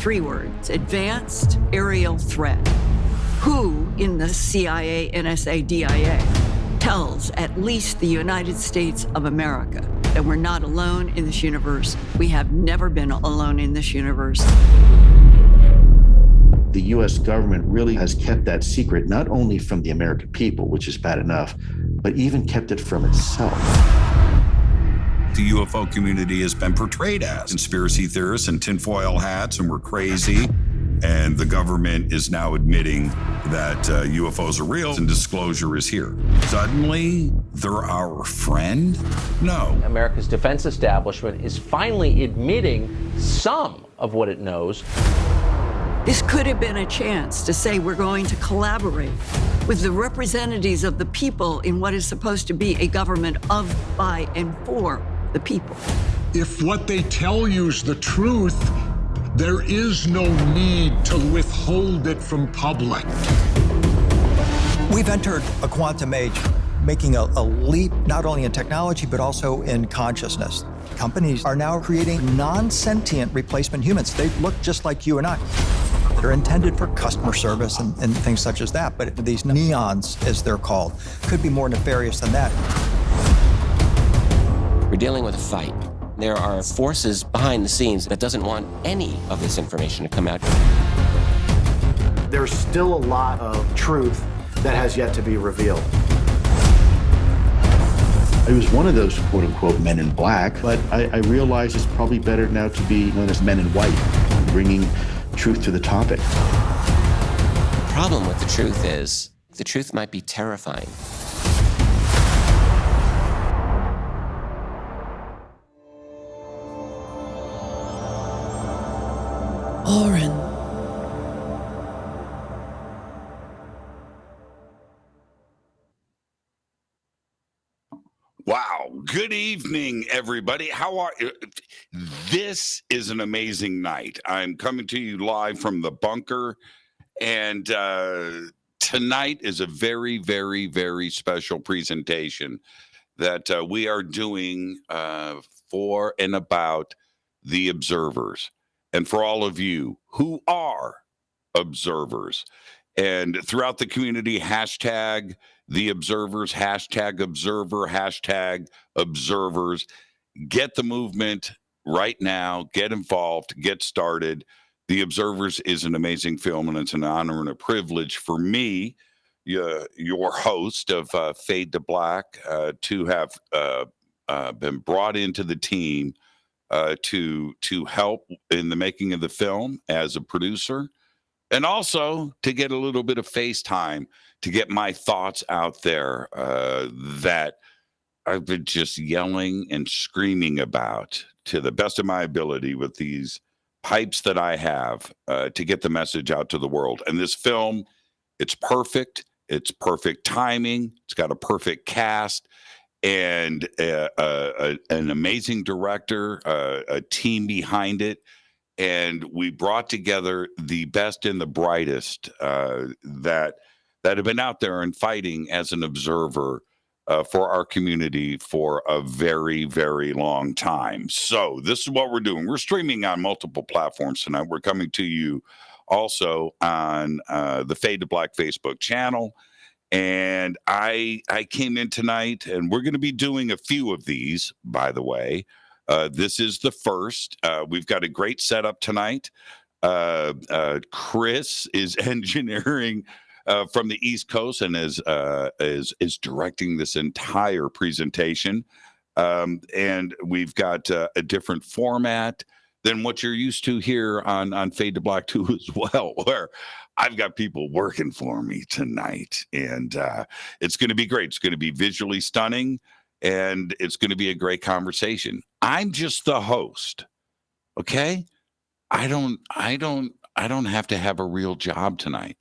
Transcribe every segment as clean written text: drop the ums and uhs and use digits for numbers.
3 words: advanced aerial threat. Who in the CIA, NSA, DIA tells at least the United States of America that we're not alone in this universe? We have never been alone in this universe. The U.S. government really has kept that secret, not only from the American people, which is bad enough, but even kept it from itself. The UFO community has been portrayed as conspiracy theorists and tinfoil hats, and we're crazy. And the government is now admitting that UFOs are real and disclosure is here. Suddenly, they're our friend? No. America's defense establishment is finally admitting some of what it knows. This could have been a chance to say we're going to collaborate with the representatives of the people in what is supposed to be a government of, by, and for the people. If what they tell you is the truth, there is no need to withhold it from public. We've entered a quantum age, making a leap not only in technology, but also in consciousness. Companies are now creating non-sentient replacement humans. They look just like you and I. They're intended for customer service and things such as that, but these neons, as they're called, could be more nefarious than that. We're dealing with a fight. There are forces behind the scenes that doesn't want any of this information to come out. There's still a lot of truth that has yet to be revealed. I was one of those quote-unquote men in black, but I realize it's probably better now to be known as men in white, bringing truth to the topic. The problem with the truth is, the truth might be terrifying. Oren. Wow. Good evening, everybody. How are you? This is an amazing night. I'm coming to you live from the bunker, and tonight is a very, very, very special presentation that we are doing for and about the observers. And for all of you who are observers, and throughout the community, hashtag the observers, hashtag observer, hashtag observers. Get the movement right now. Get involved. Get started. The Observers is an amazing film, and it's an honor and a privilege for me, your host of Fade to Black, to have been brought into the team to help in the making of the film as a producer, and also to get a little bit of FaceTime to get my thoughts out there that I've been just yelling and screaming about to the best of my ability with these pipes that I have to get the message out to the world. And this film, it's perfect. It's perfect timing. It's got a perfect cast and an amazing director, a team behind it. And we brought together the best and the brightest that have been out there and fighting as an observer for our community for a very, very long time. So this is what we're doing. We're streaming on multiple platforms tonight. We're coming to you also on the Fade to Black Facebook channel. And I came in tonight, and we're going to be doing a few of these, by the way. This is the first. We've got a great setup tonight. Chris is engineering from the East Coast and is directing this entire presentation. And we've got a different format than what you're used to here on Fade to Black 2 as well, where I've got people working for me tonight. And it's going to be great. It's going to be visually stunning, and it's going to be a great conversation. I'm just the host. Okay? I don't have to have a real job tonight.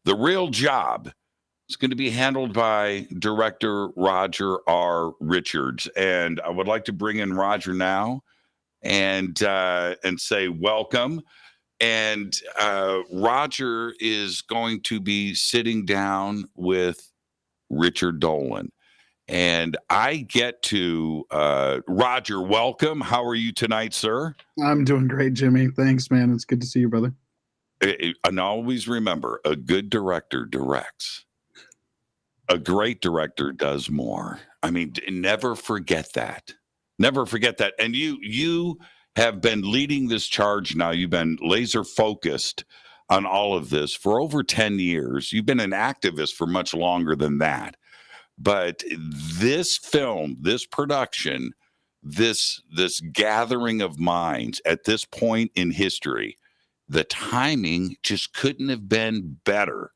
The real job is going to be handled by director Roger R. Richards. And I would like to bring in Roger now and say welcome. And Roger is going to be sitting down with Richard Dolan. And I get to Roger. Welcome. How are you tonight, sir? I'm doing great, Jimmy. Thanks, man. It's good to see you, brother. And always remember, a good director directs. A great director does more. I mean, never forget that. Never forget that. And you have been leading this charge now. You've been laser focused on all of this for over 10 years. You've been an activist for much longer than that. But this film, this production, this gathering of minds at this point in history, the timing just couldn't have been better.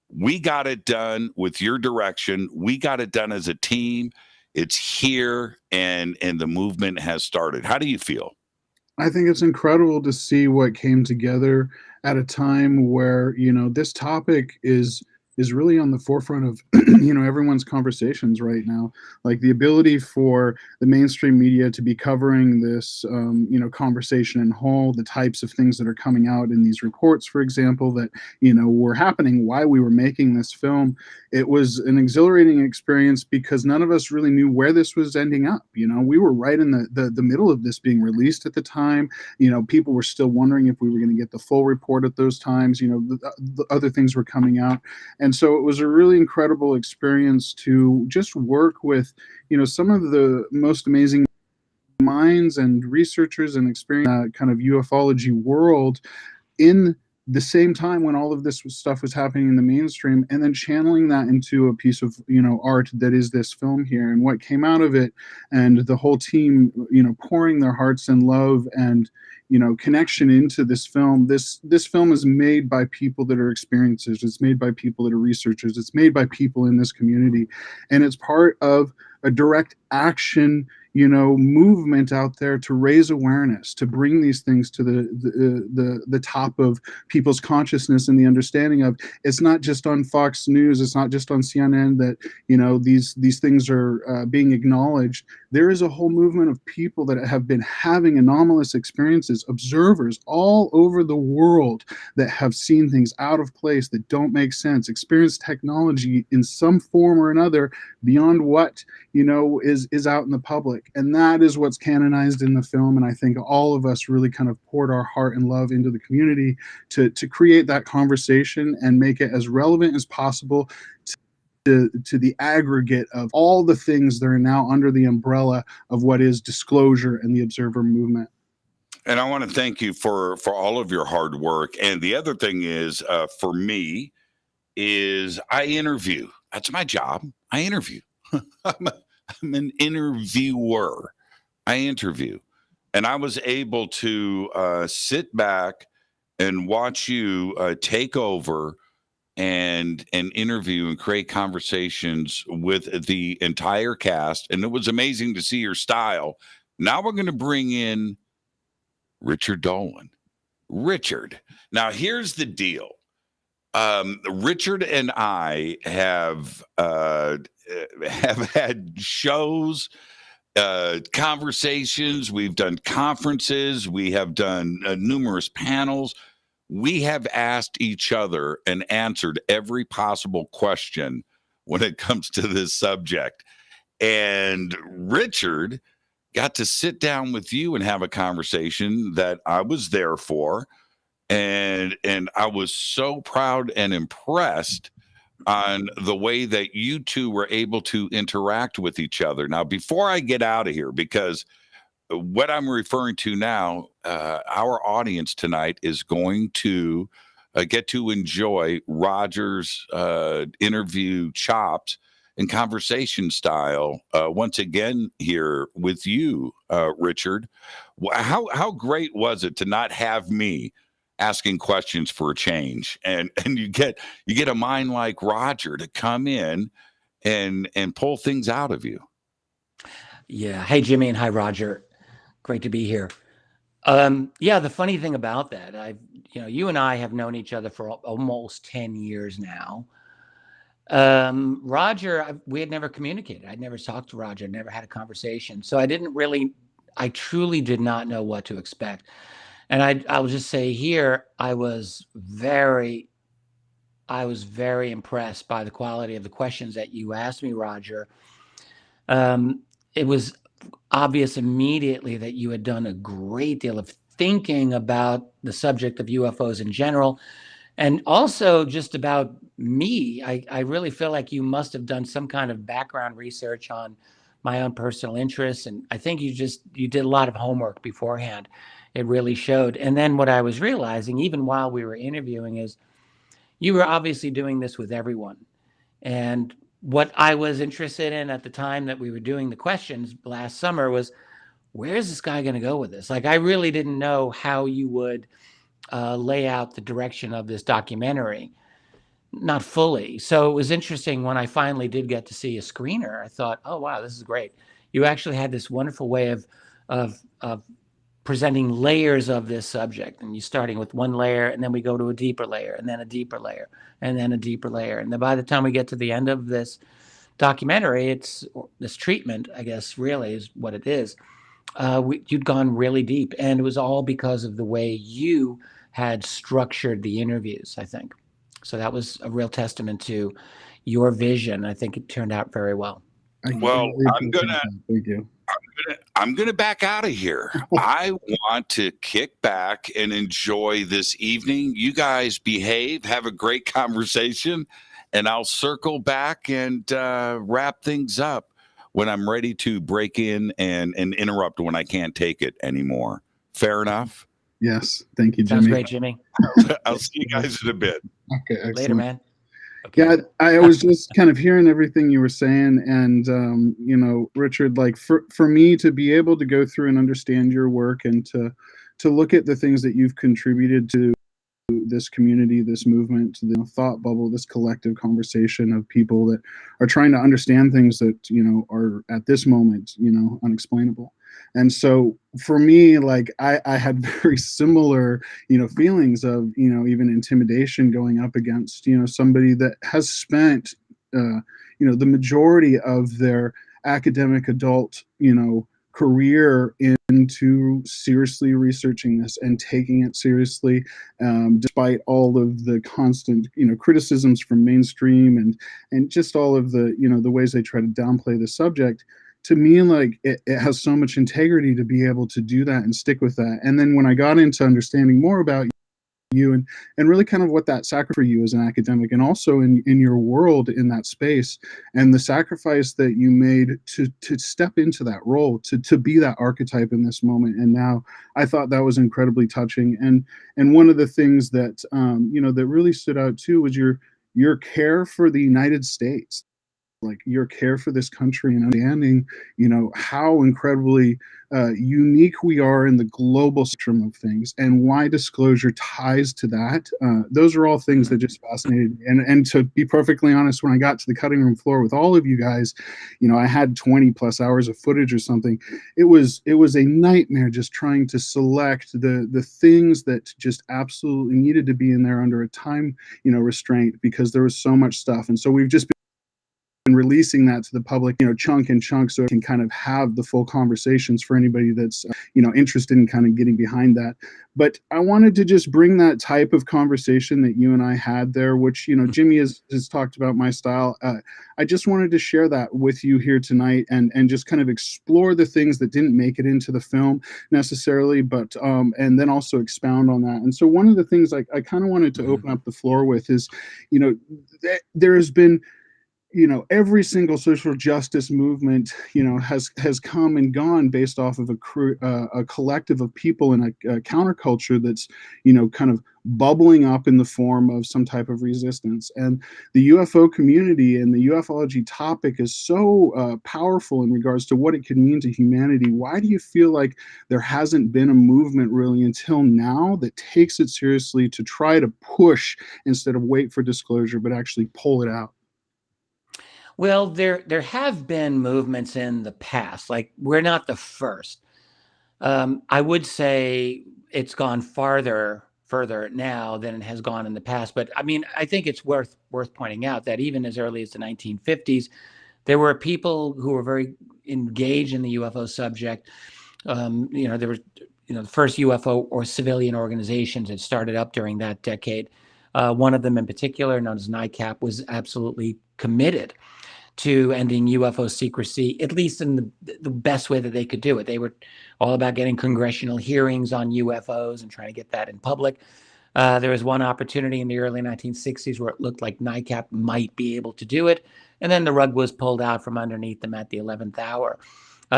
We got it done with your direction. We got it done as a team. It's here, and the movement has started. How do you feel? I think it's incredible to see what came together at a time where, this topic is really on the forefront of, everyone's conversations right now. Like the ability for the mainstream media to be covering this, conversation in whole, the types of things that are coming out in these reports, for example, that, were happening while we were making this film. It was an exhilarating experience because none of us really knew where this was ending up. We were right in the middle of this being released at the time. People were still wondering if we were going to get the full report at those times. The other things were coming out. And so it was a really incredible experience to just work with, some of the most amazing minds and researchers and experience that kind of ufology world in the same time when all of this stuff was happening in the mainstream, and then channeling that into a piece of art that is this film here, and what came out of it, and the whole team pouring their hearts and love and connection into this film. This film is made by people that are experiencers. It's made by people that are researchers. It's made by people in this community, and it's part of a direct action movement out there to raise awareness, to bring these things to the top of people's consciousness, and the understanding of it's not just on Fox News, it's not just on CNN that these things are being acknowledged. There is a whole movement of people that have been having anomalous experiences, observers all over the world that have seen things out of place that don't make sense, experienced technology in some form or another beyond what is out in the public. And that is what's canonized in the film. And I think all of us really kind of poured our heart and love into the community to create that conversation and make it as relevant as possible to the aggregate of all the things that are now under the umbrella of what is disclosure and the observer movement. And I want to thank you for all of your hard work. And the other thing is, for me, is I interview. That's my job. I interview. I'm an interviewer. I interview. And I was able to sit back and watch you take over and interview and create conversations with the entire cast. And it was amazing to see your style. Now we're going to bring in Richard Dolan. Richard. Now, here's the deal. Richard and I have had shows, conversations. We've done conferences. We have done numerous panels. We have asked each other and answered every possible question when it comes to this subject. And Richard got to sit down with you and have a conversation that I was there for. And I was so proud and impressed on the way that you two were able to interact with each other. Now, before I get out of here, because what I'm referring to now, our audience tonight is going to get to enjoy Roger's interview chops and conversation style once again here with you, Richard. How great was it to not have me asking questions for a change, and you get a mind like Roger to come in and pull things out of you? Yeah. Hey, Jimmy, and hi, Roger. Great to be here. Yeah, the funny thing about that, you and I have known each other for almost 10 years now. Roger, we had never communicated. I'd never talked to Roger, never had a conversation. So I truly did not know what to expect. And I'll just say here, I was very impressed by the quality of the questions that you asked me, Roger. It was obvious immediately that you had done a great deal of thinking about the subject of UFOs in general, and also just about me. I really feel like you must have done some kind of background research on my own personal interests, and I think you did a lot of homework beforehand. It really showed. And then what I was realizing, even while we were interviewing, is you were obviously doing this with everyone. And what I was interested in at the time that we were doing the questions last summer was, where is this guy going to go with this? Like, I really didn't know how you would lay out the direction of this documentary, not fully. So it was interesting when I finally did get to see a screener. I thought, oh, wow, this is great. You actually had this wonderful way of presenting layers of this subject, and you starting with one layer, and then we go to a deeper layer, and then a deeper layer, and then a deeper layer. And then by the time we get to the end of this documentary, it's this treatment, I guess, really is what it is. You'd gone really deep, and it was all because of the way you had structured the interviews, I think. So that was a real testament to your vision. I think it turned out very well. Well, Thank you. I'm gonna back out of here. I want to kick back and enjoy this evening. You guys behave, have a great conversation, and I'll circle back and wrap things up when I'm ready to break in and interrupt when I can't take it anymore. Fair enough? Yes. Thank you, Jimmy. Sounds great, Jimmy. I'll see you guys in a bit. Okay. Excellent. Later, man. Okay. Yeah, I was just kind of hearing everything you were saying, and Richard, like for me to be able to go through and understand your work and to look at the things that you've contributed to this community, this movement, the thought bubble, this collective conversation of people that are trying to understand things that are at this moment unexplainable. And so for me, like I had very similar feelings of even intimidation going up against somebody that has spent the majority of their academic adult career into seriously researching this and taking it seriously, despite all of the constant criticisms from mainstream and just all of the the ways they try to downplay the subject. To me, like it has so much integrity to be able to do that and stick with that. And then when I got into understanding more about you and really kind of what that sacrifice for you as an academic, and also in your world in that space, and the sacrifice that you made to step into that role, to be that archetype in this moment. And now I thought that was incredibly touching. And one of the things that that really stood out too was your care for the United States, like your care for this country, and understanding how incredibly unique we are in the global spectrum of things, and why disclosure ties to that. Those are all things that just fascinated me. And to be perfectly honest, when I got to the cutting room floor with all of you guys, I had 20 plus hours of footage or something. It was a nightmare just trying to select the things that just absolutely needed to be in there under a time restraint, because there was so much stuff. And so we've just been releasing that to the public, chunk and chunk, so it can kind of have the full conversations for anybody that's, interested in kind of getting behind that. But I wanted to just bring that type of conversation that you and I had there, which, Jimmy has talked about my style. I just wanted to share that with you here tonight and just kind of explore the things that didn't make it into the film necessarily, but, and then also expound on that. And so one of the things I kind of wanted to open up the floor with is, there has been, every single social justice movement, has come and gone based off of a collective of people in a counterculture that's, kind of bubbling up in the form of some type of resistance. And the UFO community and the UFOlogy topic is so powerful in regards to what it could mean to humanity. Why do you feel like there hasn't been a movement really until now that takes it seriously to try to push instead of wait for disclosure, but actually pull it out? Well, there have been movements in the past. Like, we're not the first. I would say it's gone further now than it has gone in the past. But I mean, I think it's worth pointing out that even as early as the 1950s, there were people who were very engaged in the UFO subject. There were the first UFO or civilian organizations that started up during that decade. One of them in particular, known as NICAP, was absolutely committed to ending UFO secrecy, at least in the best way that they could do it. They were all about getting congressional hearings on UFOs and trying to get that in public. There was one opportunity in the early 1960s where it looked like NICAP might be able to do it, and then the rug was pulled out from underneath them at the 11th hour.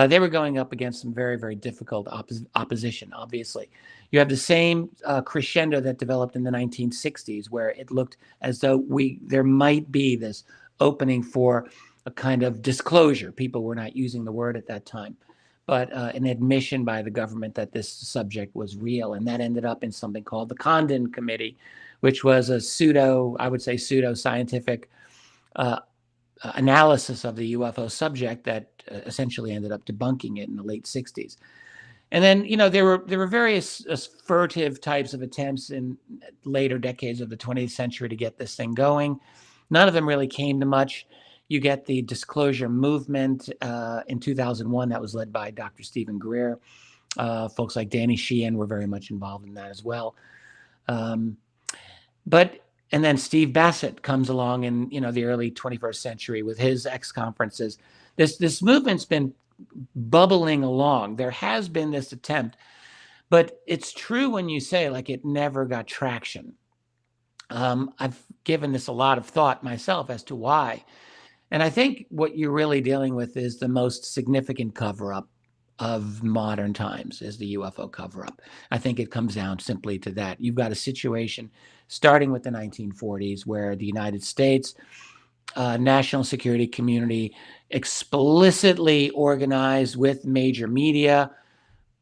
They were going up against some very, very difficult opposition, obviously. You have the same crescendo that developed in the 1960s, where it looked as though there might be this opening for a kind of disclosure. People were not using the word at that time, but an admission by the government that this subject was real. And that ended up in something called the Condon Committee, which was a pseudo-scientific analysis of the UFO subject that essentially ended up debunking it in the late 60s. And then, there were various furtive types of attempts in later decades of the 20th century to get this thing going. None of them really came to much. You get the disclosure movement in 2001 that was led by Dr. Stephen Greer. Folks like Danny Sheehan were very much involved in that as well. And then Steve Bassett comes along in the early 21st century with his X conferences. This movement's been bubbling along. There has been this attempt, but it's true when you say like it never got traction. I've given this a lot of thought myself as to why. And I think what you're really dealing with is the most significant cover-up of modern times is the UFO cover-up. I think it comes down simply to that. You've got a situation starting with the 1940s where the United States national security community explicitly organized with major media,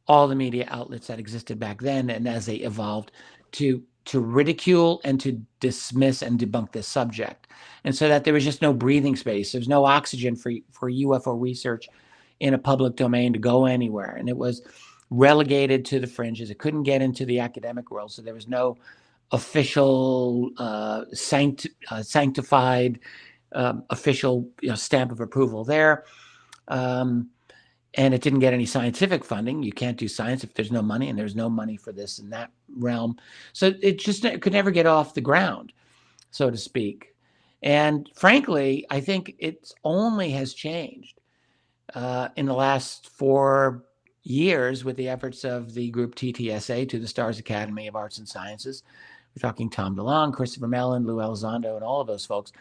all the media outlets that existed back then, and as they evolved to ridicule and to dismiss and debunk this subject. And so that there was just no breathing space. There's no oxygen for UFO research in a public domain to go anywhere. And it was relegated to the fringes. It couldn't get into the academic world. So there was no official sanctified official stamp of approval there. And it didn't get any scientific funding. You can't do science if there's no money, and there's no money for this in that realm. So it could never get off the ground, so to speak. And frankly, I think it only has changed in the last 4 years with the efforts of the group TTSA, to the Stars Academy of Arts and Sciences. We're talking Tom DeLonge, Christopher Mellon, Lou Elizondo, and all of those folks.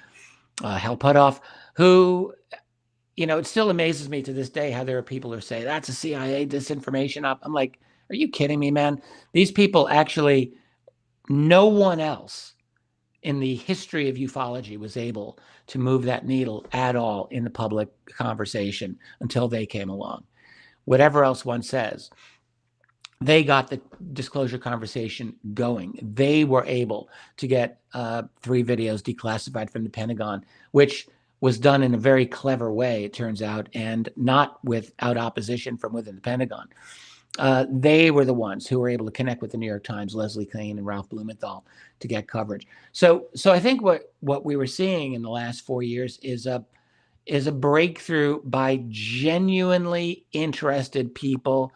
Hal Puthoff, who, it still amazes me to this day how there are people who say, that's a CIA disinformation op. I'm like, are you kidding me, man? These people actually, no one else in the history of ufology was able to move that needle at all in the public conversation until they came along. Whatever else one says, they got the disclosure conversation going. They were able to get 3 videos declassified from the Pentagon, which was done in a very clever way, it turns out, and not without opposition from within the Pentagon. They were the ones who were able to connect with the New York Times, Leslie Kean, and Ralph Blumenthal to get coverage. So I think what we were seeing in the last 4 years is a breakthrough by genuinely interested people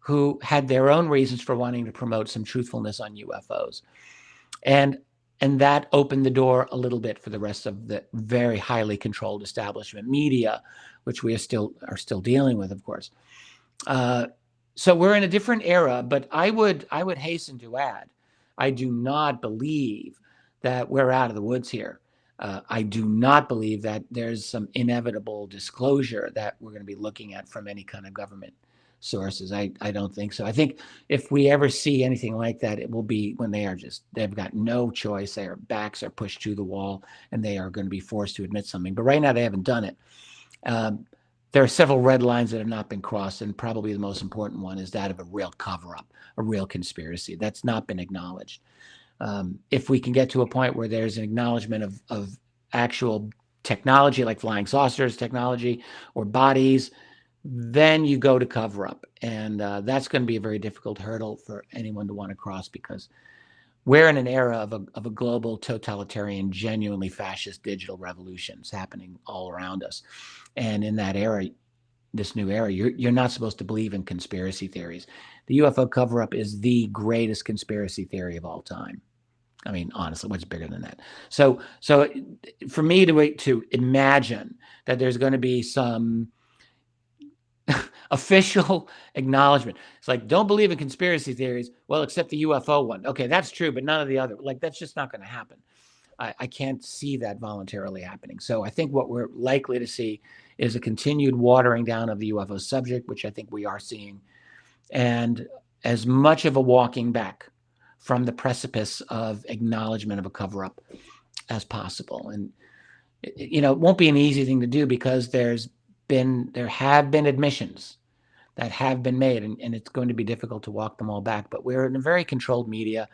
who had their own reasons for wanting to promote some truthfulness on UFOs. And that opened the door a little bit for the rest of the very highly controlled establishment media, which we are still dealing with, of course. So we're in a different era, but I would hasten to add, I do not believe that we're out of the woods here. I do not believe that there's some inevitable disclosure that we're going to be looking at from any kind of government sources. I don't think so. I think if we ever see anything like that, it will be when they've got no choice. Their backs are pushed to the wall and they are going to be forced to admit something. But right now they haven't done it. There are several red lines that have not been crossed, and probably the most important one is that of a real cover-up, a real conspiracy. That's not been acknowledged. If we can get to a point where there's an acknowledgement of actual technology like flying saucers technology or bodies, then you go to cover up. And that's going to be a very difficult hurdle for anyone to want to cross, because we're in an era of a global totalitarian, genuinely fascist digital revolutions happening all around us. And in that era, this new era, you're not supposed to believe in conspiracy theories. The UFO cover-up is the greatest conspiracy theory of all time. I mean, honestly, what's bigger than that? So for me to imagine that there's going to be some official acknowledgement. It's like, don't believe in conspiracy theories. Well, except the UFO one. Okay, that's true, but none of the other. Like, that's just not going to happen. I can't see that voluntarily happening. So I think what we're likely to see is a continued watering down of the UFO subject, which I think we are seeing, and as much of a walking back from the precipice of acknowledgement of a cover-up as possible. And, you know, it won't be an easy thing to do because there have been admissions that have been made, and it's going to be difficult to walk them all back. But we're in a very controlled media.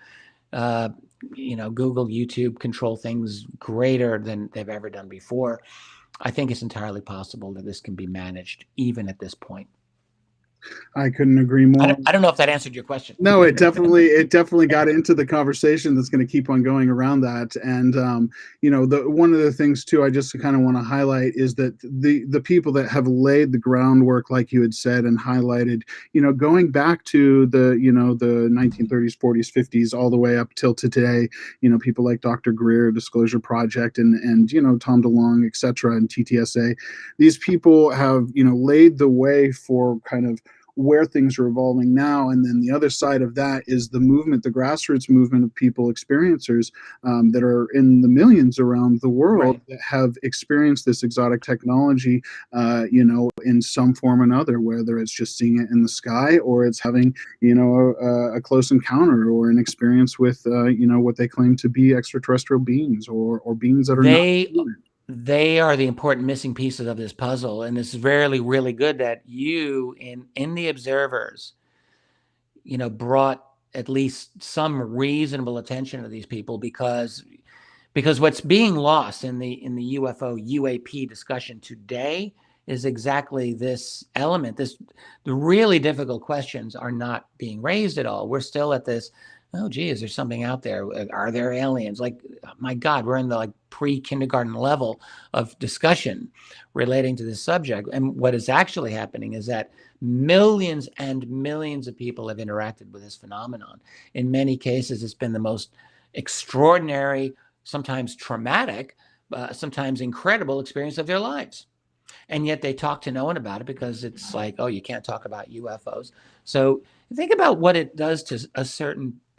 You know, Google, YouTube control things greater than they've ever done before. I think it's entirely possible that this can be managed even at this point. I couldn't agree more. I don't know if that answered your question. No, it definitely got into the conversation that's going to keep on going around that. And you know, one of the things too, I just kind of want to highlight is that the people that have laid the groundwork, like you had said and highlighted, you know, going back to the 1930s, 40s, 50s, all the way up till today, you know, people like Dr. Greer, Disclosure Project, and you know, Tom DeLonge, etc., and TTSA. These people have, you know, laid the way for kind of where things are evolving now. And then the other side of that is the movement, the grassroots movement of people, experiencers that are in the millions around the world, that have experienced this exotic technology, you know, in some form or another, whether it's just seeing it in the sky or it's having, you know, a close encounter or an experience with, you know, what they claim to be extraterrestrial beings or beings that are not human. They are the important missing pieces of this puzzle, and it's really good that you in the observers, you know, brought at least some reasonable attention to these people, because what's being lost in the UFO UAP discussion today is exactly this element. The really difficult questions are not being raised at all. We're still at this, oh, gee, is there something out there? Are there aliens? Like, my God, we're in the pre-kindergarten level of discussion relating to this subject. And what is actually happening is that millions and millions of people have interacted with this phenomenon. In many cases, it's been the most extraordinary, sometimes traumatic, sometimes incredible experience of their lives. And yet they talk to no one about it because it's like, oh, you can't talk about UFOs. So think about what it does to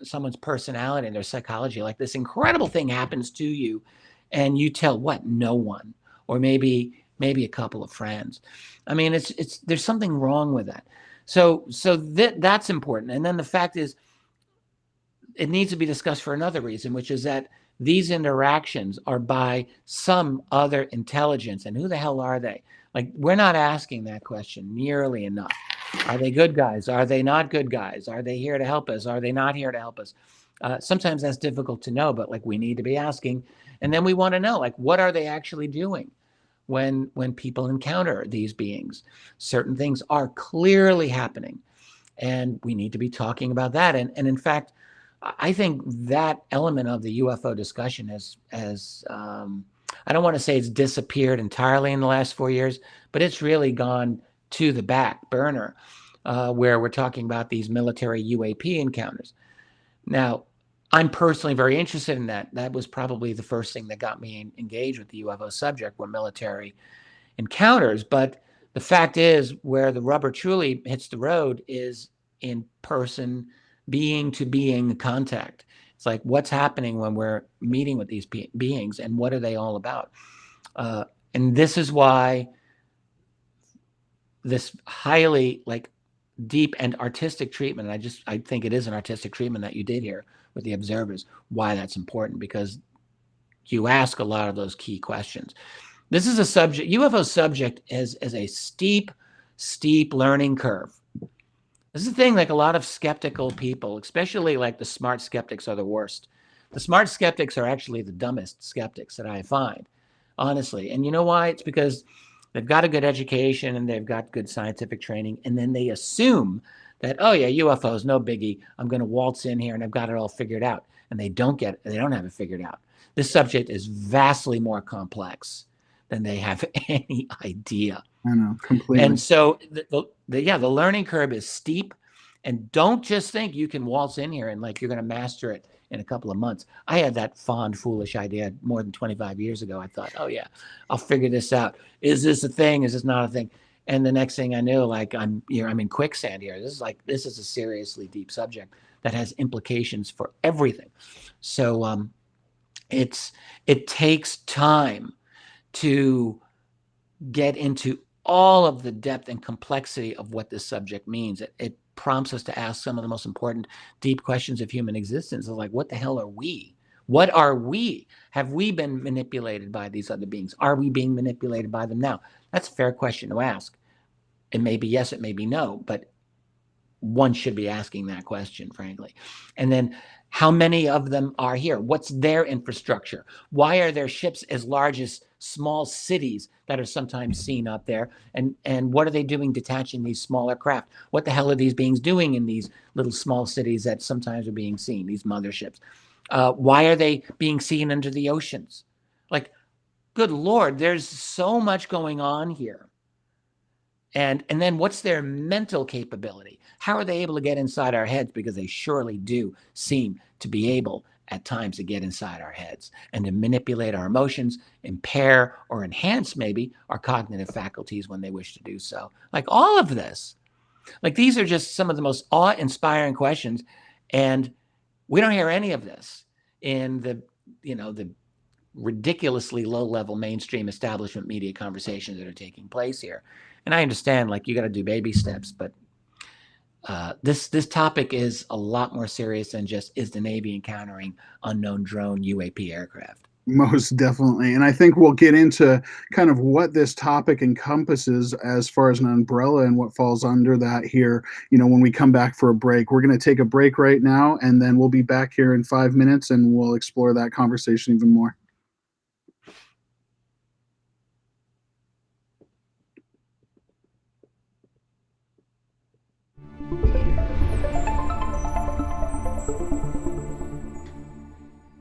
someone's personality and their psychology. Like, this incredible thing happens to you, and you tell no one, or maybe a couple of friends. I mean, there's something wrong with that. So that's important. And then the fact is, it needs to be discussed for another reason, which is that these interactions are by some other intelligence. And who the hell are they? Like, we're not asking that question nearly enough. Are they good guys? Are they not good guys? Are they here to help us? Are they not here to help us? Sometimes that's difficult to know, but we need to be asking. And then we want to know, what are they actually doing when people encounter these beings? Certain things are clearly happening, and we need to be talking about that. And in fact, I think that element of the UFO discussion has I don't want to say it's disappeared entirely in the last 4 years, but it's really gone to the back burner, where we're talking about these military UAP encounters. Now, I'm personally very interested in that. That was probably the first thing that got me engaged with the UFO subject, were military encounters. But the fact is, where the rubber truly hits the road is in person, being to being contact. It's like, what's happening when we're meeting with these beings, and what are they all about? And this is why this highly deep and artistic treatment, I think it is an artistic treatment that you did here with the observers, why that's important, because you ask a lot of those key questions. This is a subject, UFO subject is a steep learning curve. This is the thing, a lot of skeptical people, especially the smart skeptics, are the worst. The smart skeptics are actually the dumbest skeptics that I find, honestly. And you know why? It's because they've got a good education and they've got good scientific training, and then they assume that, oh yeah, UFOs, no biggie. I'm going to waltz in here and I've got it all figured out. And they don't have it figured out. This subject is vastly more complex than they have any idea. I know, completely. And so the learning curve is steep, and don't just think you can waltz in here and you're going to master it in a couple of months. I had that fond, foolish idea more than 25 years ago. I thought, oh yeah, I'll figure this out. Is this a thing? Is this not a thing? And the next thing I knew, like I'm in quicksand here. This is a seriously deep subject that has implications for everything. So it takes time to get into all of the depth and complexity of what this subject means. It prompts us to ask some of the most important deep questions of human existence. Like, what the hell are we? What are we? Have we been manipulated by these other beings? Are we being manipulated by them now? That's a fair question to ask. It may be yes, it may be no, but one should be asking that question, frankly. And then, how many of them are here? What's their infrastructure? Why are there ships as large as small cities that are sometimes seen up there? And what are they doing detaching these smaller craft? What the hell are these beings doing in these little small cities that sometimes are being seen, these motherships? Why are they being seen under the oceans? Like, good Lord, there's so much going on here. And then what's their mental capability? How are they able to get inside our heads? Because they surely do seem to be able at times to get inside our heads and to manipulate our emotions, impair or enhance maybe our cognitive faculties when they wish to do so. Like all of this. Like these are just some of the most awe-inspiring questions. And we don't hear any of this in the ridiculously low-level mainstream establishment media conversations that are taking place here. And I understand, like, you got to do baby steps, but this topic is a lot more serious than just, is the Navy encountering unknown drone UAP aircraft? Most definitely. And I think we'll get into kind of what this topic encompasses as far as an umbrella and what falls under that here, when we come back for a break. We're going to take a break right now, and then we'll be back here in 5 minutes, and we'll explore that conversation even more.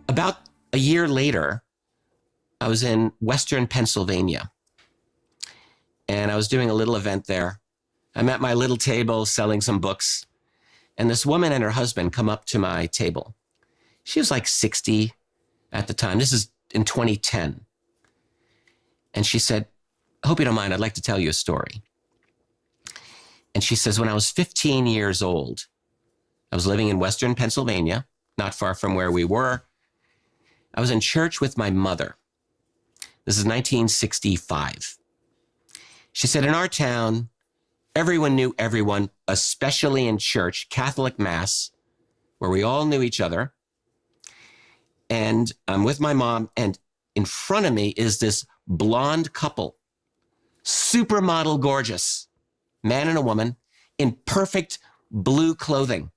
About a year later, I was in Western Pennsylvania, and I was doing a little event there. I'm at my little table selling some books, and this woman and her husband come up to my table. She was like 60 at the time. This is in 2010. And she said, I hope you don't mind, I'd like to tell you a story. And she says, when I was 15 years old, I was living in Western Pennsylvania, not far from where we were. I was in church with my mother. This is 1965. She said, in our town, everyone knew everyone, especially in church, Catholic Mass, where we all knew each other. And I'm with my mom, and in front of me is this blonde couple, supermodel gorgeous, man and a woman, in perfect blue clothing.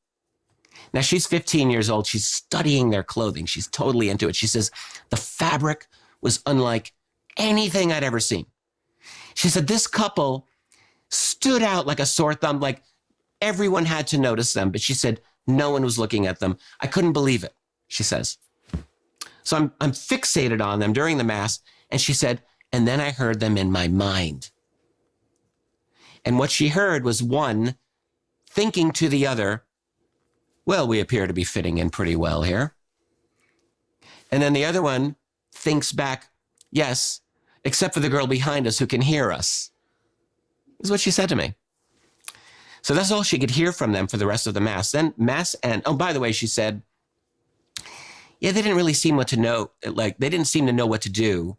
Now, she's 15 years old. She's studying their clothing. She's totally into it. She says, the fabric was unlike anything I'd ever seen. She said, this couple stood out like a sore thumb, like everyone had to notice them. But she said, no one was looking at them. I couldn't believe it, she says. So I'm fixated on them during the Mass. And she said, and then I heard them in my mind. And what she heard was one thinking to the other, well, we appear to be fitting in pretty well here. And then the other one thinks back, yes, except for the girl behind us who can hear us, is what she said to me. So that's all she could hear from them for the rest of the Mass. Then Mass end. Oh, by the way, she said, yeah, they didn't really seem what to know. Like, they didn't seem to know what to do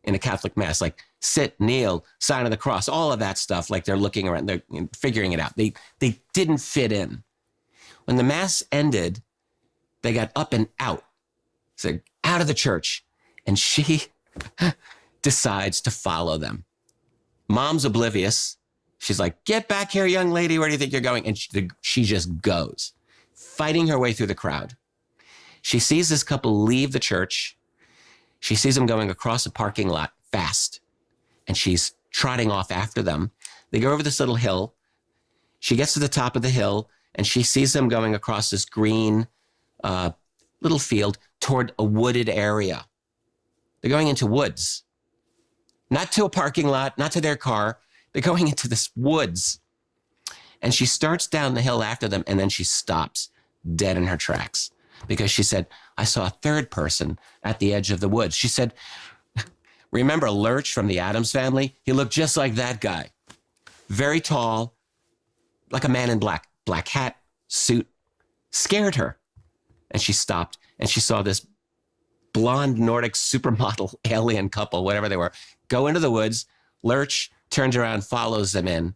in a Catholic Mass, like sit, kneel, sign of the cross, all of that stuff. Like they're looking around, they're figuring it out. They didn't fit in. When the Mass ended, they got up and out, so out of the church, and she decides to follow them. Mom's oblivious. She's like, get back here, young lady. Where do you think you're going? And she just goes, fighting her way through the crowd. She sees this couple leave the church. She sees them going across a parking lot fast, and she's trotting off after them. They go over this little hill. She gets to the top of the hill, and she sees them going across this green little field toward a wooded area. They're going into woods, not to a parking lot, not to their car. They're going into this woods. And she starts down the hill after them, and then she stops dead in her tracks. because she said, I saw a third person at the edge of the woods. She said, remember Lurch from the Addams Family? He looked just like that guy. Very tall, like a man in black, black hat, suit. Scared her. And she stopped and she saw this blonde Nordic supermodel alien couple, whatever they were, go into the woods. Lurch turns around, follows them in.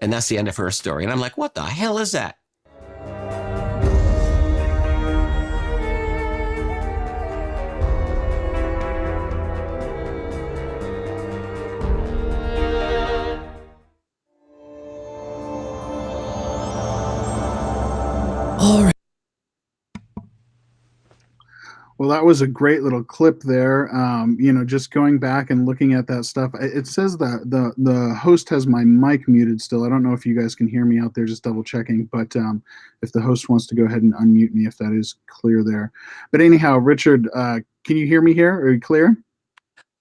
And that's the end of her story. And I'm like, what the hell is that? All right. Well, that was a great little clip there. Just going back and looking at that stuff. It says that the host has my mic muted still. I don't know if you guys can hear me out there, just double checking. But if the host wants to go ahead and unmute me, if that is clear there. But anyhow, Richard, can you hear me here? Are you clear?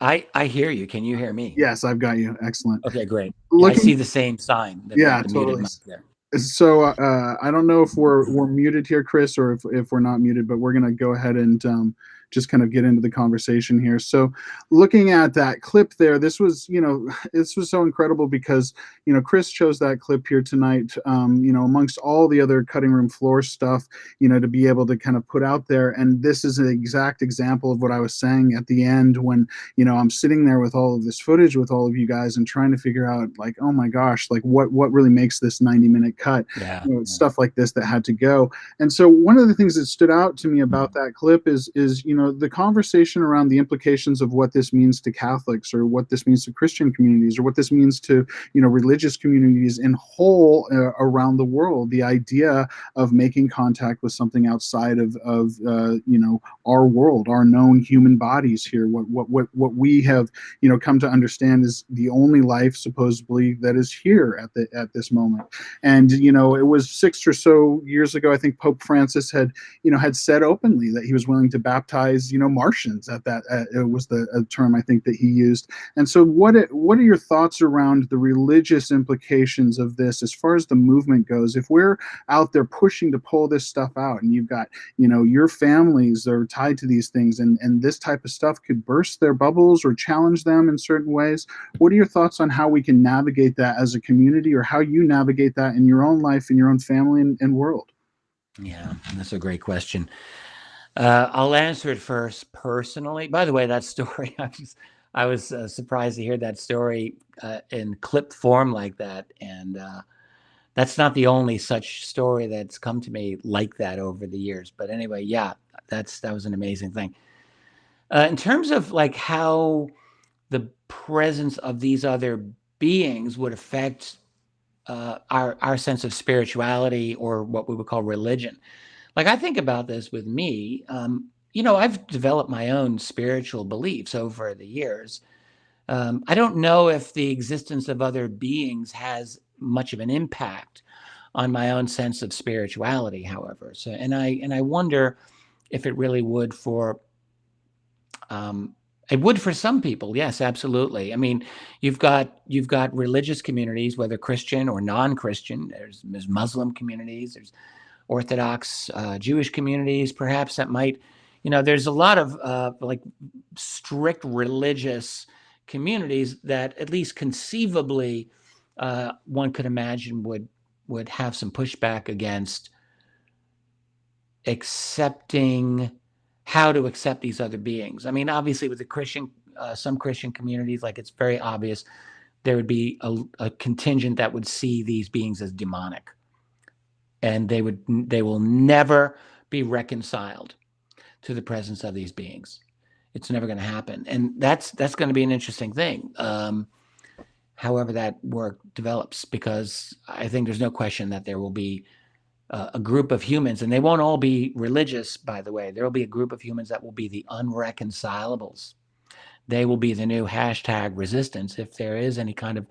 I hear you. Can you hear me? Yes, I've got you. Excellent. Okay, great. I see the same sign. Yeah, totally. There. So I don't know if we're muted here, Chris, or if we're not muted, but we're going to go ahead and just kind of get into the conversation here. So looking at that clip there, this was so incredible because, Chris chose that clip here tonight, amongst all the other cutting room floor stuff, to be able to kind of put out there. And this is an exact example of what I was saying at the end when, I'm sitting there with all of this footage with all of you guys and trying to figure out like, oh my gosh, like what really makes this 90-minute cut, stuff like this that had to go. And so one of the things that stood out to me about that clip is the conversation around the implications of what this means to Catholics or what this means to Christian communities or what this means to, religious communities in whole around the world. The idea of making contact with something outside of our world, our known human bodies here. What we have, come to understand is the only life supposedly that is here at this moment. And, it was 6 or so years ago, I think Pope Francis had said openly that he was willing to baptize, Martians at that. It was the term I think that he used. And so what are your thoughts around the religious implications of this as far as the movement goes? If we're out there pushing to pull this stuff out and you've got, your families are tied to these things and this type of stuff could burst their bubbles or challenge them in certain ways. What are your thoughts on how we can navigate that as a community or how you navigate that in your own life, in your own family and world? Yeah, that's a great question. I'll answer it first personally. By the way, that story, I was surprised to hear that story in clip form like that. And that's not the only such story that's come to me like that over the years. But anyway, yeah, that was an amazing thing. In terms of like how the presence of these other beings would affect our sense of spirituality or what we would call religion. Like I think about this with me, I've developed my own spiritual beliefs over the years. I don't know if the existence of other beings has much of an impact on my own sense of spirituality, however. So, and I wonder if it really would for some people. Yes, absolutely. I mean, you've got religious communities, whether Christian or non-Christian. There's Muslim communities. There's Orthodox Jewish communities, perhaps that might, there's a lot of like strict religious communities that at least conceivably one could imagine would have some pushback against accepting how to accept these other beings. I mean, obviously with the Christian, some Christian communities, like it's very obvious, there would be a contingent that would see these beings as demonic. And they will never be reconciled to the presence of these beings. It's never going to happen. And that's going to be an interesting thing. However that work develops, because I think there's no question that there will be a group of humans, and they won't all be religious, by the way. There will be a group of humans that will be the unreconcilables. They will be the new hashtag resistance if there is any kind of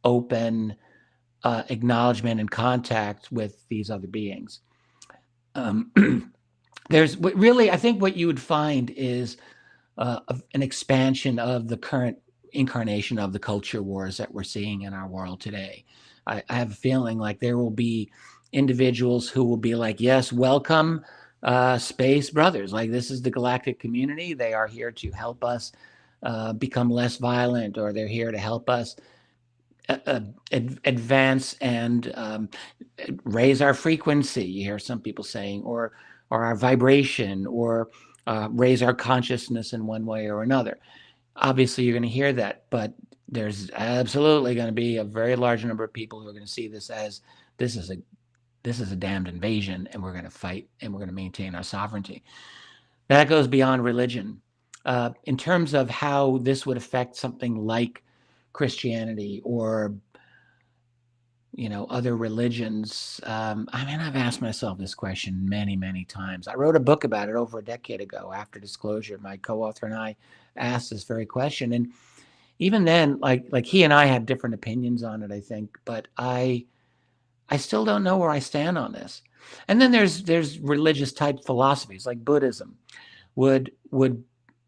open acknowledgement and contact with these other beings. There's really, I think what you would find is an expansion of the current incarnation of the culture wars that we're seeing in our world today. I have a feeling like there will be individuals who will be like, yes, welcome, space brothers. Like, this is the galactic community. They are here to help us become less violent, or they're here to help us advance and raise our frequency. You hear some people saying, or our vibration, or raise our consciousness in one way or another. Obviously, you're going to hear that, but there's absolutely going to be a very large number of people who are going to see this as this is a damned invasion, and we're going to fight, and we're going to maintain our sovereignty. That goes beyond religion. In terms of how this would affect something like Christianity or, you know, other religions, I mean, I've asked myself this question many, many times. I wrote a book about it over a decade ago after disclosure. My co-author and I asked this very question. And even then, like he and I had different opinions on it, I think, but I still don't know where I stand on this. And then there's religious type philosophies like Buddhism. Would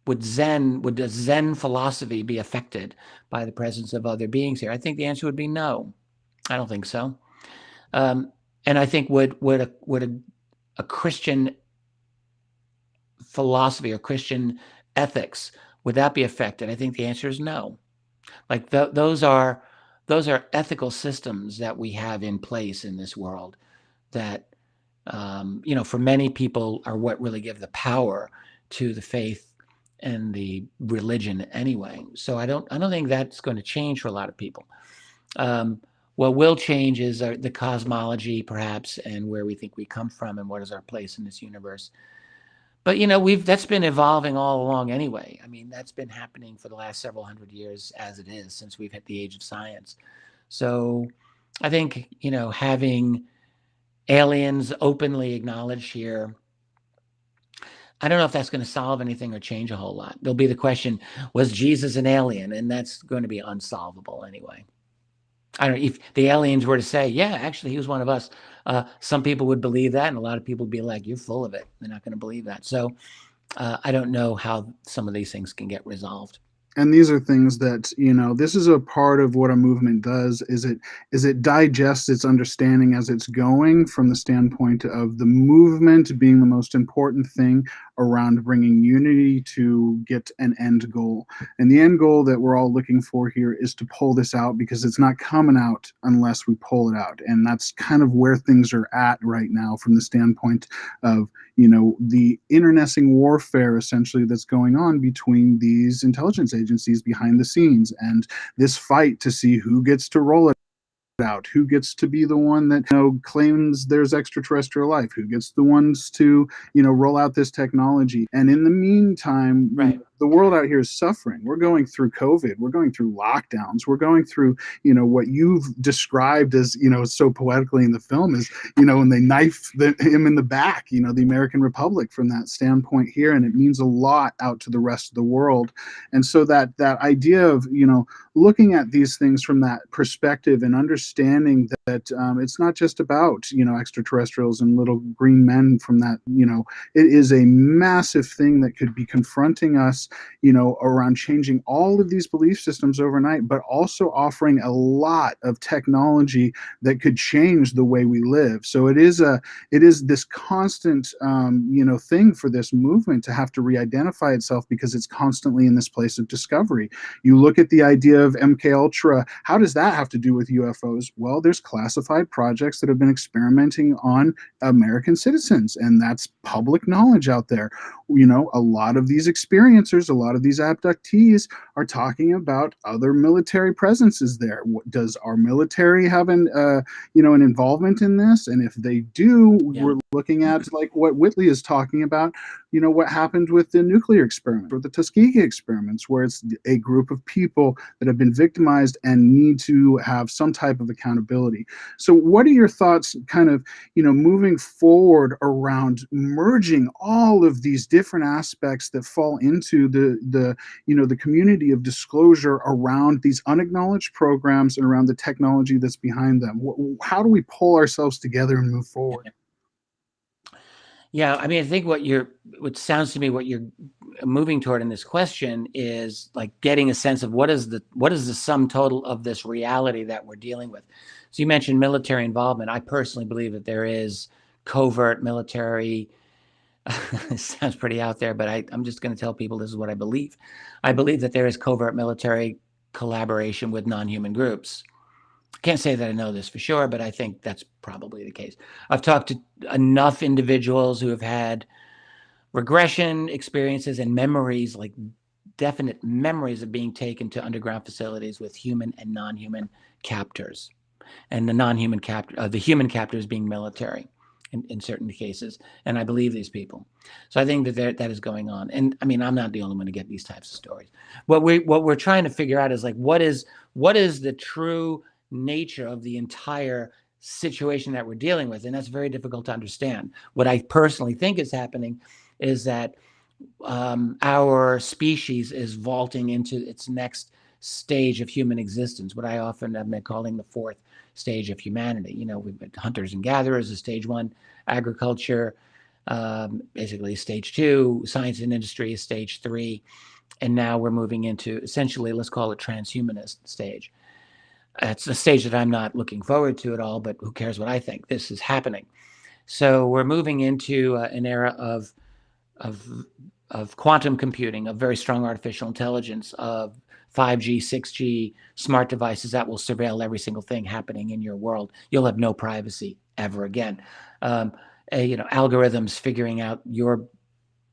a Zen philosophy be affected by the presence of other beings here? I think the answer would be no. I don't think so. And I think would a Christian philosophy or Christian ethics, would that be affected? I think the answer is no. Like those are ethical systems that we have in place in this world that, you know, for many people are what really give the power to the faith and the religion anyway. So I don't think that's going to change for a lot of people. What will change is the cosmology, perhaps, and where we think we come from and what is our place in this universe. But, you know, that's been evolving all along anyway. I mean, that's been happening for the last several hundred years as it is, since we've hit the age of science. So I think, you know, having aliens openly acknowledged here, I don't know if that's going to solve anything or change a whole lot. There'll be the question, was Jesus an alien? And that's going to be unsolvable anyway. I don't know if the aliens were to say, yeah, actually, he was one of us. Some people would believe that, and a lot of people would be like, you're full of it. They're not going to believe that. So I don't know how some of these things can get resolved. And these are things that, you know, this is a part of what a movement does, is it digests its understanding as it's going, from the standpoint of the movement being the most important thing around bringing unity to get an end goal. And the end goal that we're all looking for here is to pull this out, because it's not coming out unless we pull it out. And that's kind of where things are at right now, from the standpoint of, you know, the internecine warfare essentially that's going on between these intelligence agencies behind the scenes, and this fight to see who gets to roll it out, who gets to be the one that, you know, claims there's extraterrestrial life, who gets the ones to, you know, roll out this technology. And in the meantime, right, the world out here is suffering. We're going through COVID. We're going through lockdowns. We're going through, you know, what you've described as, you know, so poetically in the film is, you know, when they knife him in the back, you know, the American Republic from that standpoint here. And it means a lot out to the rest of the world. And so that idea of, you know, looking at these things from that perspective and understanding that it's not just about, you know, extraterrestrials and little green men from that, you know, it is a massive thing that could be confronting us, you know, around changing all of these belief systems overnight, but also offering a lot of technology that could change the way we live. So it is this constant, you know, thing for this movement to have to re-identify itself, because it's constantly in this place of discovery. You look at the idea of MK Ultra, how does that have to do with UFOs? Well, there's classified projects that have been experimenting on American citizens, and that's public knowledge out there. You know, a lot of these experiencers, a lot of these abductees are talking about other military presences there. Does our military have an involvement in this? And if they do, we're looking at like what Whitley is talking about, you know, what happened with the nuclear experiment or the Tuskegee experiments, where it's a group of people that have been victimized and need to have some type of accountability. So what are your thoughts kind of, you know, moving forward around merging all of these different aspects that fall into the you know, the community of disclosure around these unacknowledged programs and around the technology that's behind them? How do we pull ourselves together and move forward? Yeah, I mean, I think what sounds to me what you're moving toward in this question is like getting a sense of what is the sum total of this reality that we're dealing with. So you mentioned military involvement. I personally believe that there is covert military It sounds pretty out there, but I'm just going to tell people this is what I believe. I believe that there is covert military collaboration with non-human groups. I can't say that I know this for sure, but I think that's probably the case. I've talked to enough individuals who have had regression experiences and memories, like definite memories of being taken to underground facilities with human and non-human captors, and the human captors being military in certain cases. And I believe these people. So I think that that is going on. And I mean, I'm not the only one to get these types of stories. What we're trying to figure out is like, what is the true nature of the entire situation that we're dealing with? And that's very difficult to understand. What I personally think is happening is that our species is vaulting into its next stage of human existence, what I often have been calling the fourth stage of humanity. You know, we've got hunters and gatherers as stage one, agriculture, basically stage two, science and industry is stage three, and now we're moving into essentially, let's call it transhumanist stage. It's a stage that I'm not looking forward to at all, but who cares what I think? This is happening. So we're moving into an era of quantum computing, of very strong artificial intelligence, of 5G, 6G, smart devices that will surveil every single thing happening in your world. You'll have no privacy ever again. Algorithms figuring out your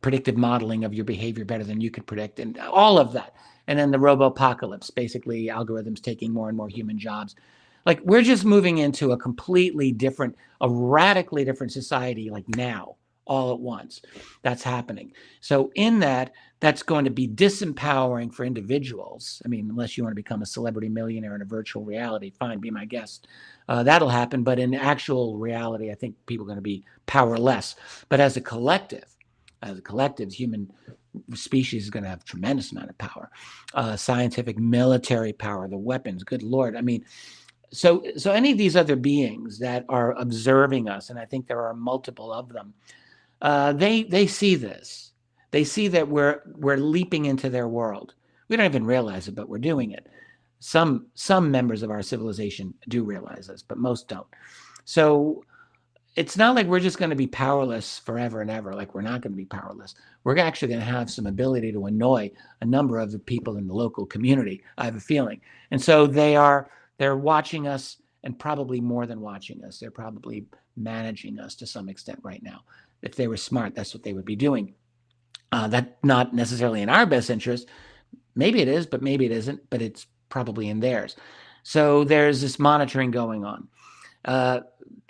predictive modeling of your behavior better than you could predict, and all of that. And then the robo-apocalypse, basically algorithms taking more and more human jobs. Like, we're just moving into a completely different, a radically different society, like now, all at once. That's happening. So in that's going to be disempowering for individuals. I mean, unless you want to become a celebrity millionaire in a virtual reality, fine, be my guest. That'll happen. But in actual reality, I think people are going to be powerless. But as a collective, human species is going to have a tremendous amount of power. Scientific, military power, the weapons, good Lord. I mean, so any of these other beings that are observing us, and I think there are multiple of them, they see this. They see that we're leaping into their world. We don't even realize it, but we're doing it. Some members of our civilization do realize this, but most don't. So it's not like we're just going to be powerless forever and ever. Like, we're not going to be powerless. We're actually going to have some ability to annoy a number of the people in the local community, I have a feeling. And so they're watching us, and probably more than watching us. They're probably managing us to some extent right now. If they were smart, that's what they would be doing. That's not necessarily in our best interest. Maybe it is, but maybe it isn't, but it's probably in theirs. So there's this monitoring going on.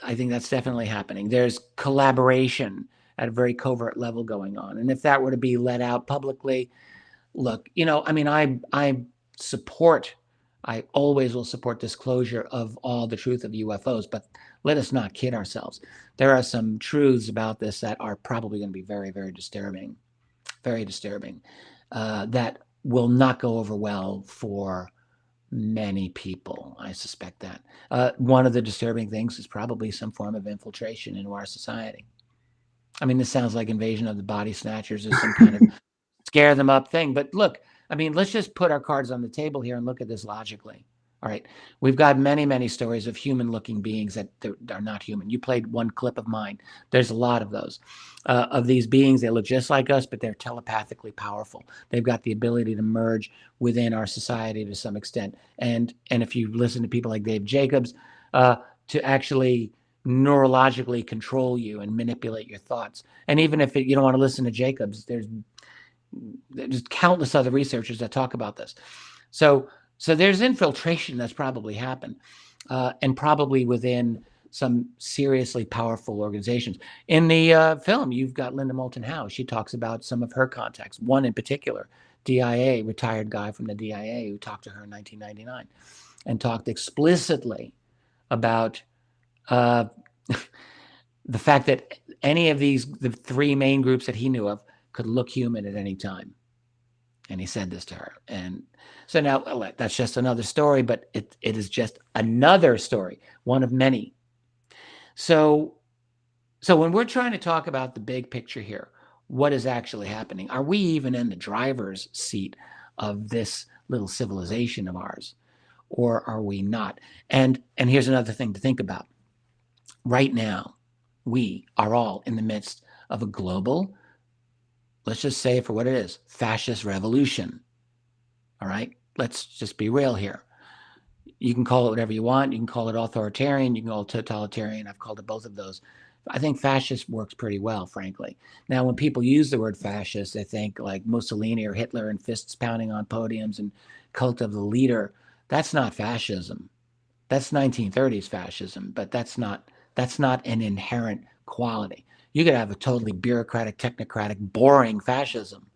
I think that's definitely happening. There's collaboration at a very covert level going on. And if that were to be let out publicly, look, I mean, I always will support disclosure of all the truth of UFOs, but let us not kid ourselves. There are some truths about this that are probably going to be very, very disturbing, that will not go over well for many people. I suspect that. One of the disturbing things is probably some form of infiltration into our society. I mean, this sounds like Invasion of the Body Snatchers or some kind of scare them up thing. But look, I mean, let's just put our cards on the table here and look at this logically. All right. We've got many, many stories of human-looking beings that are not human. You played one clip of mine. There's a lot of those. Of these beings, they look just like us, but they're telepathically powerful. They've got the ability to merge within our society to some extent. And if you listen to people like Dave Jacobs, to actually neurologically control you and manipulate your thoughts. And even if you don't want to listen to Jacobs, there's countless other researchers that talk about this. So there's infiltration that's probably happened, and probably within some seriously powerful organizations. In the film, you've got Linda Moulton Howe. She talks about some of her contacts. One in particular, DIA, retired guy from the DIA who talked to her in 1999 and talked explicitly about the fact that any of the three main groups that he knew of could look human at any time. And he said this to her. And so now that's just another story, but it is just another story, one of many. So when we're trying to talk about the big picture here, what is actually happening? Are we even in the driver's seat of this little civilization of ours, or are we not? And here's another thing to think about. Right now, we are all in the midst of a global, let's just say it for what it is, fascist revolution. All right? Let's just be real here. You can call it whatever you want. You can call it authoritarian. You can call it totalitarian. I've called it both of those. I think fascist works pretty well, frankly. Now, when people use the word fascist, they think like Mussolini or Hitler and fists pounding on podiums and cult of the leader. That's not fascism. That's 1930s fascism, but that's not an inherent quality. You could have a totally bureaucratic, technocratic, boring fascism.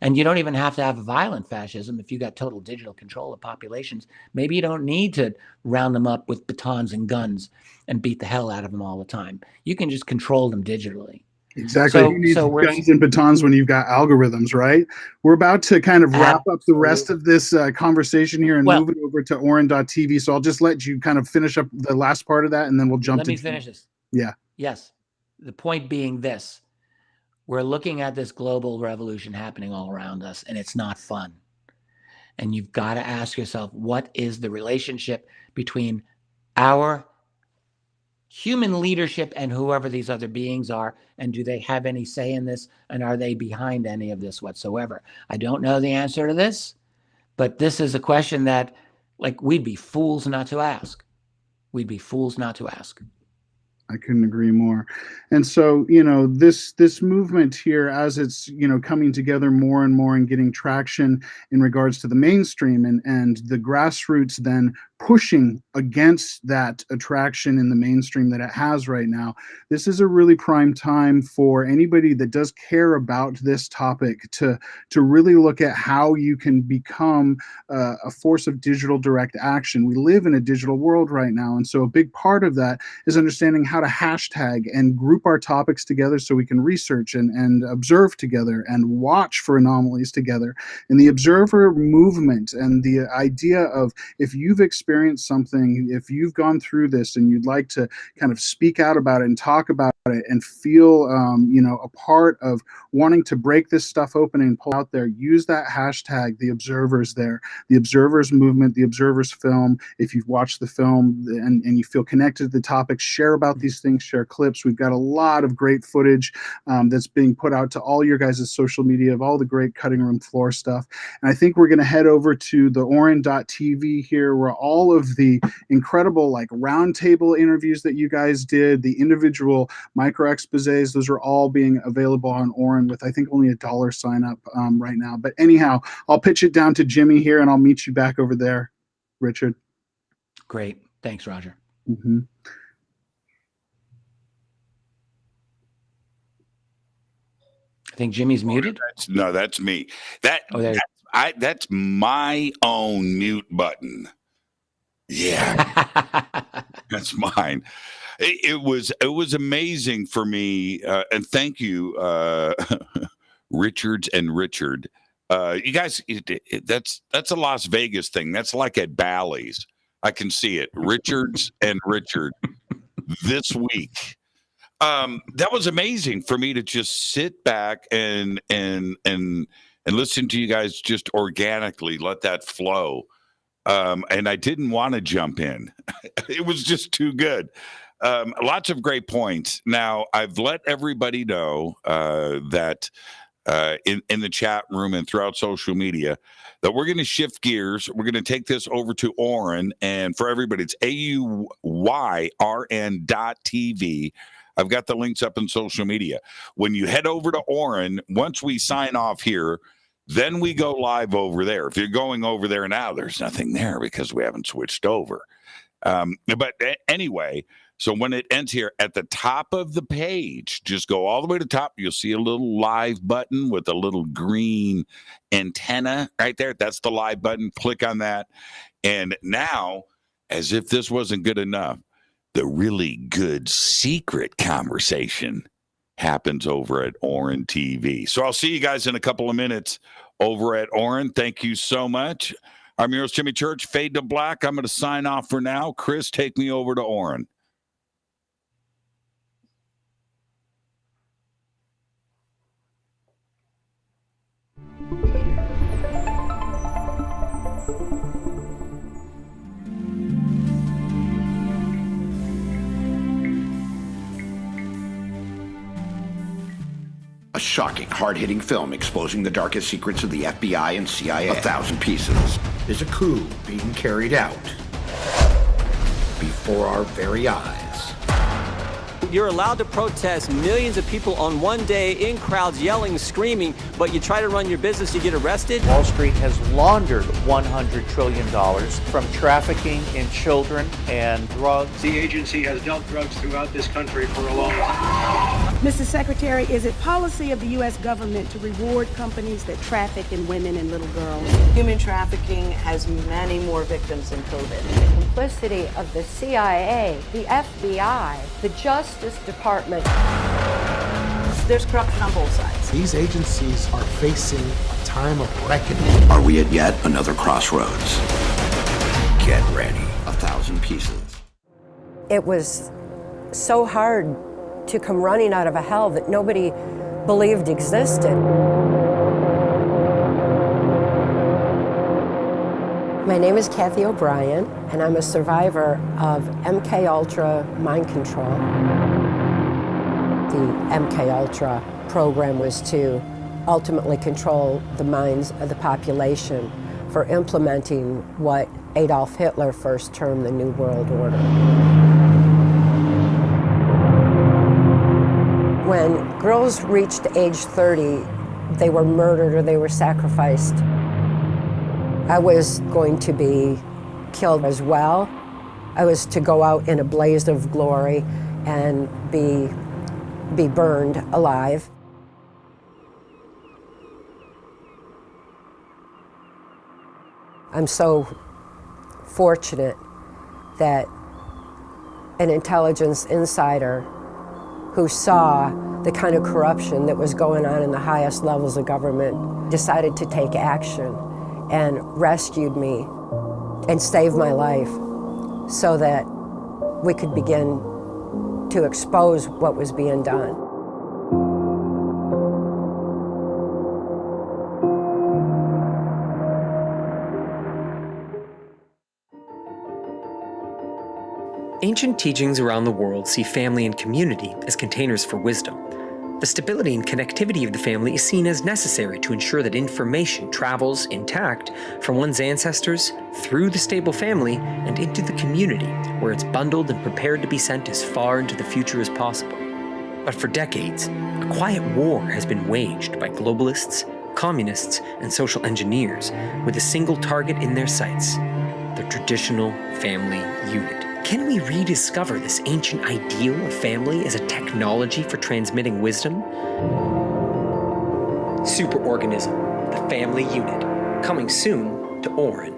And you don't even have to have a violent fascism if you got total digital control of populations. Maybe you don't need to round them up with batons and guns and beat the hell out of them all the time. You can just control them digitally. Exactly. Who needs guns and batons when you've got algorithms, right? We're about to kind of wrap up the rest of this conversation here and move it over to Oren.tv. So I'll just let you kind of finish up the last part of that, and then we'll jump to... Let me finish this. Yeah. Yes. The point being this. We're looking at this global revolution happening all around us, and it's not fun. And you've got to ask yourself, what is the relationship between our human leadership and whoever these other beings are, and do they have any say in this, and are they behind any of this whatsoever? I don't know the answer to this, but this is a question that, like, we'd be fools not to ask. We'd be fools not to ask. I couldn't agree more. And so, this movement here, as it's, coming together more and more and getting traction in regards to the mainstream and the grassroots then pushing against that attraction in the mainstream that it has right now, this is a really prime time for anybody that does care about this topic to really look at how you can become a force of digital direct action. We live in a digital world right now, and so a big part of that is understanding how to hashtag and group our topics together so we can research and observe together and watch for anomalies together. And the observer movement and the idea of, if you've experienced something, if you've gone through this and you'd like to kind of speak out about it and talk about it and feel a part of wanting to break this stuff open and pull out there, use that hashtag, the observers there, the observers movement, the observers film. If you've watched the film and you feel connected to the topic, share about these things, share clips. We've got a lot of great footage that's being put out to all your guys' social media of all the great cutting room floor stuff. And I think we're going to head over to the Oren.tv here, where all of the incredible roundtable interviews that you guys did, the individual micro exposés, those are all being available on Oren with, I think, only $1 sign up right now. But anyhow, I'll pitch it down to Jimmy here, and I'll meet you back over there, Richard. Great. Thanks, Roger. Mm-hmm. I think Jimmy's muted. No, that's me. That's my own mute button. Yeah, that's mine. It was amazing for me, and thank you, Richards and Richard. You guys, that's a Las Vegas thing. That's like at Bally's. I can see it. Richards and Richard this week. That was amazing for me to just sit back and listen to you guys just organically let that flow. And I didn't want to jump in. It was just too good. Lots of great points. Now, I've let everybody know that in the chat room and throughout social media that we're going to shift gears. We're going to take this over to Oren. And for everybody, it's AUYRN.TV. I've got the links up in social media. When you head over to Oren, once we sign off here, then we go live over there. If you're going over there now, there's nothing there because we haven't switched over. But anyway, so when it ends here at the top of the page, just go all the way to the top. You'll see a little live button with a little green antenna right there. That's the live button. Click on that. And now, as if this wasn't good enough, the really good secret conversation happens over at Oren TV. So I'll see you guys in a couple of minutes over at Oren. Thank you so much. I'm yours, Jimmy Church. Fade to black. I'm going to sign off for now. Chris, take me over to Oren. A shocking, hard-hitting film exposing the darkest secrets of the FBI and CIA. 1,000 Pieces. Is a coup being carried out before our very eyes. You're allowed to protest, millions of people on one day in crowds yelling, screaming, but you try to run your business, you get arrested. Wall Street has laundered $100 trillion from trafficking in children and drugs. The agency has dealt drugs throughout this country for a long time. Mr. Secretary, is it policy of the U.S. government to reward companies that traffic in women and little girls? Human trafficking has many more victims than COVID. The complicity of the CIA, the FBI, the Justice Department. There's corruption on both sides. These agencies are facing a time of reckoning. Are we at yet another crossroads? Get ready. 1,000 Pieces. It was so hard to come running out of a hell that nobody believed existed. My name is Kathy O'Brien, and I'm a survivor of MK-Ultra mind control. The MK-Ultra program was to ultimately control the minds of the population for implementing what Adolf Hitler first termed the New World Order. When girls reached age 30, they were murdered or they were sacrificed. I was going to be killed as well. I was to go out in a blaze of glory and be burned alive. I'm so fortunate that an intelligence insider who saw the kind of corruption that was going on in the highest levels of government decided to take action and rescued me and saved my life so that we could begin to expose what was being done. Ancient teachings around the world see family and community as containers for wisdom. The stability and connectivity of the family is seen as necessary to ensure that information travels intact from one's ancestors through the stable family and into the community, where it's bundled and prepared to be sent as far into the future as possible. But for decades, a quiet war has been waged by globalists, communists, and social engineers with a single target in their sights: the traditional family unit. Can we rediscover this ancient ideal of family as a technology for transmitting wisdom? Superorganism, the family unit, coming soon to Oren.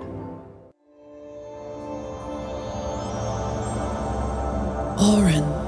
Oren.